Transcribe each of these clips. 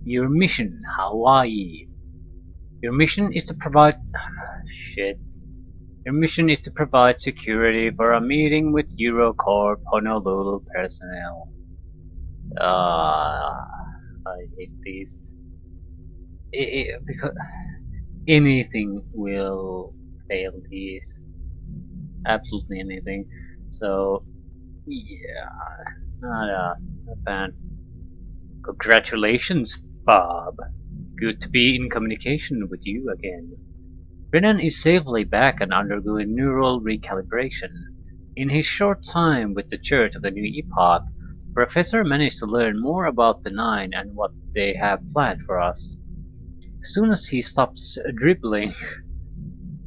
Your mission, Hawaii. Your mission is to provide shit. Your mission is to provide security for a meeting with Eurocorp Honolulu personnel. I hate these. Because anything will fail these. Absolutely anything. So, yeah, not a fan. Congratulations, Bob. Good to be in communication with you again. Brennan is safely back and undergoing neural recalibration. In his short time with the Church of the New Epoch, the Professor managed to learn more about the Nine and what they have planned for us. As soon as he stops dribbling,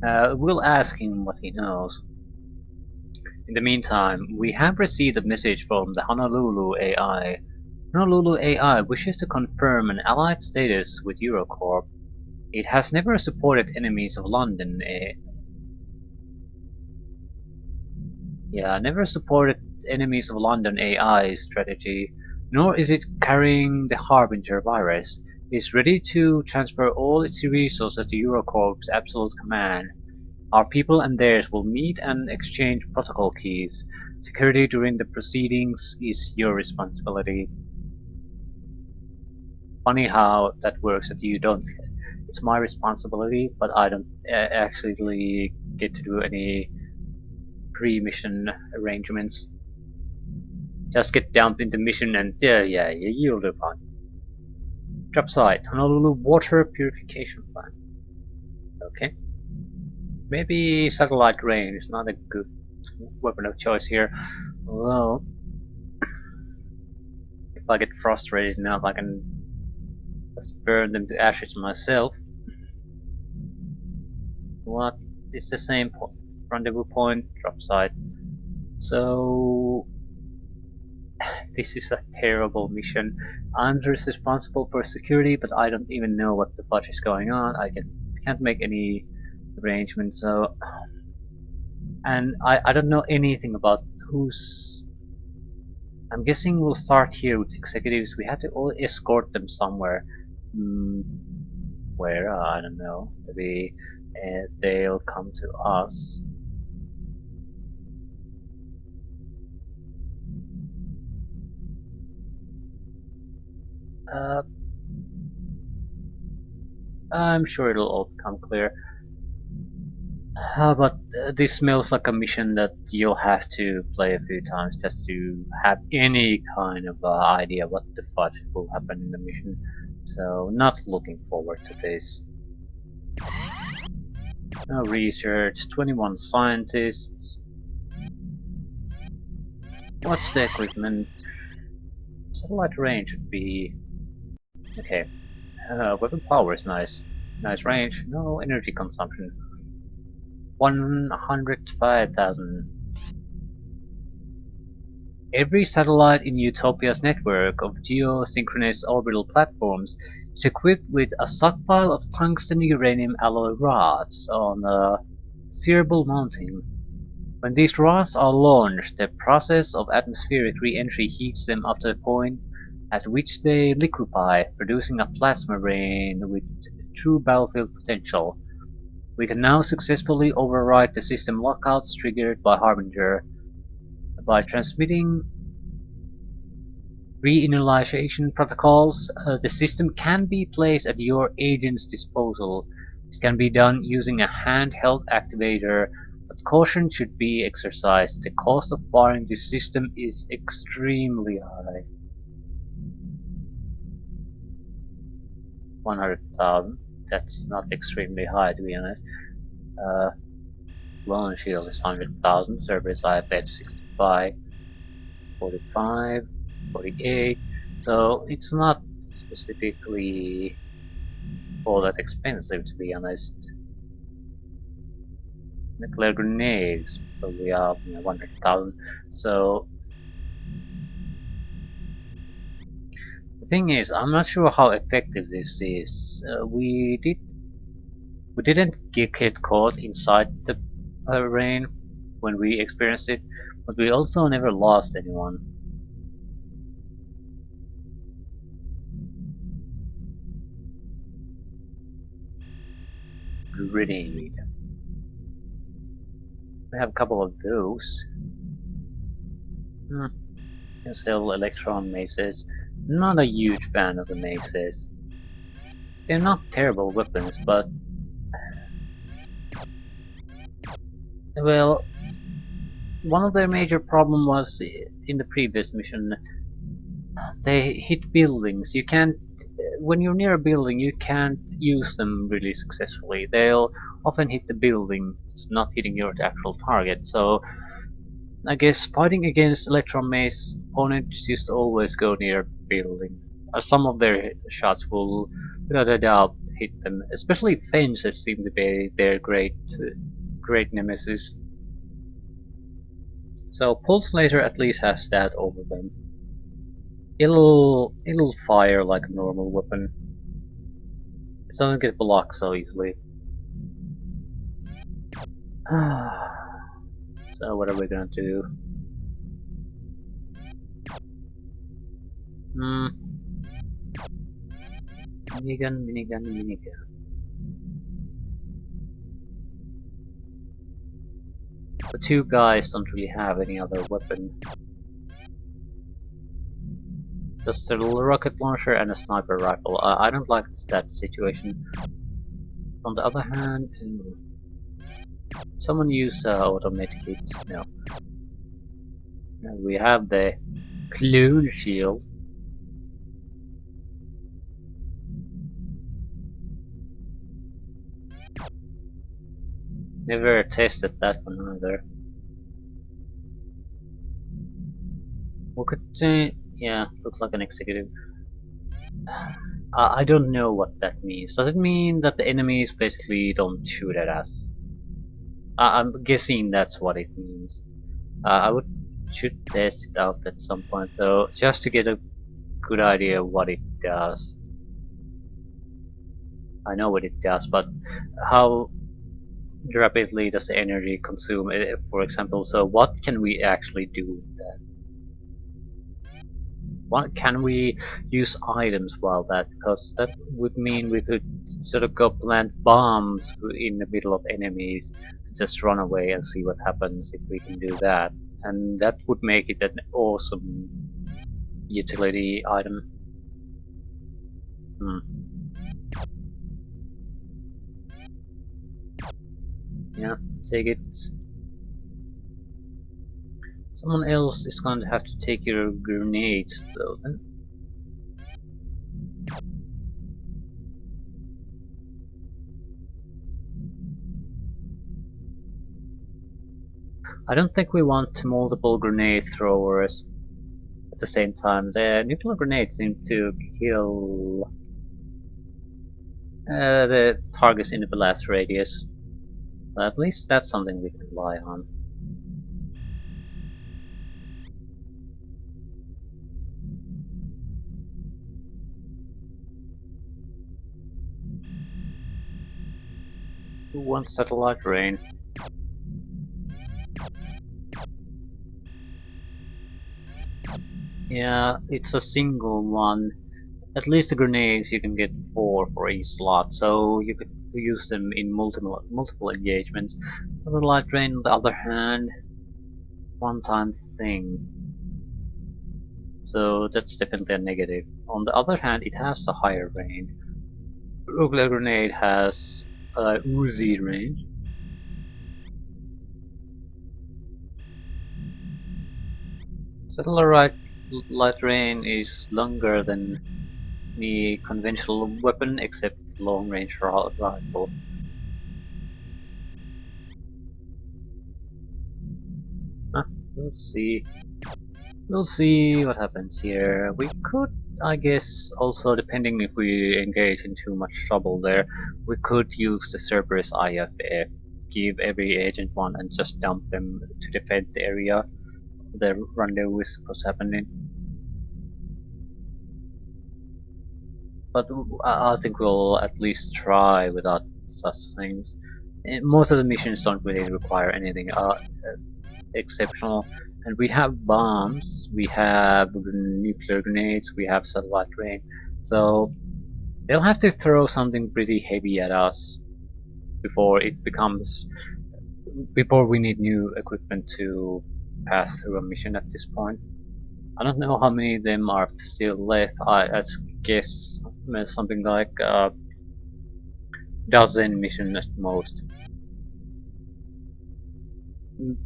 we'll ask him what he knows. In the meantime, we have received a message from the Honolulu AI. Honolulu AI wishes to confirm an allied status with Eurocorp. It has never supported enemies of London. Never supported enemies of London AI strategy, nor is it carrying the Harbinger virus. It is ready to transfer all its resources to Eurocorp's absolute command. Our people and theirs will meet and exchange protocol keys. Security during the proceedings is your responsibility. Funny how that works, that you don't. It's my responsibility, but I don't actually get to do any pre-mission arrangements. Just get dumped into mission and you'll do fine. Drop site, Honolulu water purification plant. Okay. Maybe satellite range is not a good weapon of choice here. Although, if I get frustrated enough, I can just burn them to ashes myself. What? It's the same point. Rendezvous point, drop site. So, this is a terrible mission. I'm just responsible for security, but I don't even know what the fudge is going on. I can't make any arrangements. So, and I don't know anything about who's. I'm guessing we'll start here with executives. We have to all escort them somewhere. Where? I don't know. Maybe they'll come to us. I'm sure it'll all become clear. But this smells like a mission that you'll have to play a few times just to have any kind of idea what the fudge will happen in the mission. So, not looking forward to this. No research, 21 scientists. What's the equipment? Satellite range would be... Okay. Weapon power is nice. Nice range, no energy consumption. 105,000. Every satellite in Utopia's network of geosynchronous orbital platforms is equipped with a stockpile of tungsten uranium alloy rods on a steerable mounting. When these rods are launched, the process of atmospheric re-entry heats them up to the point at which they liquefy, producing a plasma rain with true battlefield potential. We can now successfully override the system lockouts triggered by Harbinger. By transmitting re-initialization protocols, the system can be placed at your agent's disposal. This can be done using a handheld activator, but caution should be exercised. The cost of firing this system is extremely high. 100,000. That's not extremely high, to be honest. Launch shield is 100,000. Service IFF 65, 45, 48. So it's not specifically all that expensive, to be honest. Nuclear grenades probably are 100,000. So the thing is, I'm not sure how effective this is. We didn't get caught inside the rain when we experienced it, but we also never lost anyone. grenade. We have a couple of those. Still electron maces. Not a huge fan of the maces. They're not terrible weapons, but well, one of their major problem was in the previous mission. They hit buildings. You can't, when you're near a building, you can't use them really successfully. They'll often hit the building, not hitting your actual target. So I guess fighting against electron mace opponents used to always go near building. Some of their shots will, without a doubt, hit them. Especially fences seem to be their great nemesis. So Pulse Laser at least has that over them. It'll fire like a normal weapon. It doesn't get blocked so easily. So what are we gonna do? Minigun. The two guys don't really have any other weapon. Just a little rocket launcher and a sniper rifle. I don't like that situation. On the other hand, someone use automated kits. No. We have the clone shield. Never tested that one either. We could say, yeah, looks like an executive. I don't know what that means. Does it mean that the enemies basically don't shoot at us? I'm guessing that's what it means. I should test it out at some point though, just to get a good idea of what it does. I know what it does, but how rapidly does the energy consume it, for example? So what can we actually do with that? What can we use items while that? Because that would mean we could sort of go plant bombs in the middle of enemies, just run away and see what happens if we can do that. And that would make it an awesome utility item. Yeah, take it. Someone else is going to have to take your grenades though then. I don't think we want multiple grenade throwers at the same time. The nuclear grenades seem to kill the targets in the blast radius. But at least that's something we can rely on. Who wants satellite rain? Yeah, it's a single one. At least the grenades you can get 4 for each slot, so you could use them in multiple engagements. Satellite rain, on the other hand, one-time thing. So that's definitely a negative. On the other hand, it has a higher range. Nuclear grenade has Uzi range. Satellite rain is longer than the conventional weapon, except long range rifle. We'll see. We'll see what happens here. We could, I guess, also depending if we engage in too much trouble there, we could use the Cerberus IFF, give every agent one and just dump them to defend the area the rendezvous is supposed to happen in. But I think we'll at least try without such things. Most of the missions don't really require anything exceptional. And we have bombs, we have nuclear grenades, we have satellite rain. So they'll have to throw something pretty heavy at us. before it becomes before we need new equipment to pass through a mission at this point. I don't know how many of them are still left. I guess something like a dozen missions at most.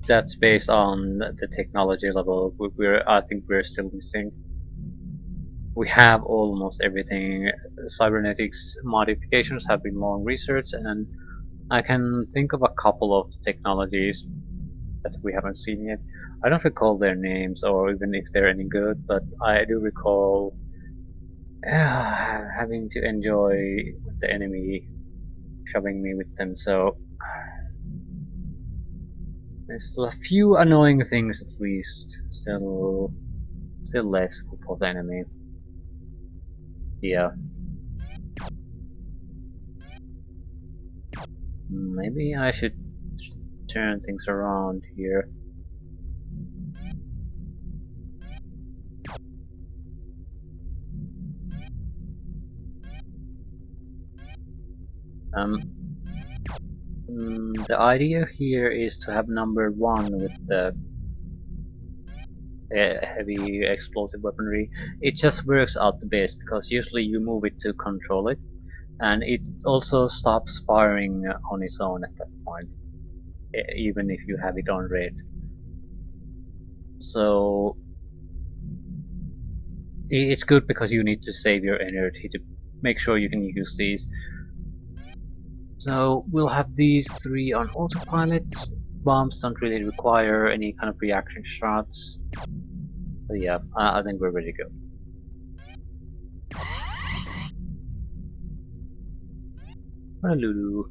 That's based on the technology level. I think we're still missing. We have almost everything. Cybernetics modifications have been long researched, and I can think of a couple of technologies that we haven't seen yet. I don't recall their names or even if they're any good, but I do recall having to enjoy the enemy shoving me with them, so there's still a few annoying things at least still left for the enemy. Yeah. Maybe I should turn things around here. The idea here is to have number 1 with the heavy explosive weaponry. It just works out the best because usually you move it to control it, and it also stops firing on its own at that point, even if you have it on red. So it's good because you need to save your energy to make sure you can use these. So we'll have these 3 on autopilot. Bombs don't really require any kind of reaction shots. So yeah, I think we're ready to go. Honolulu.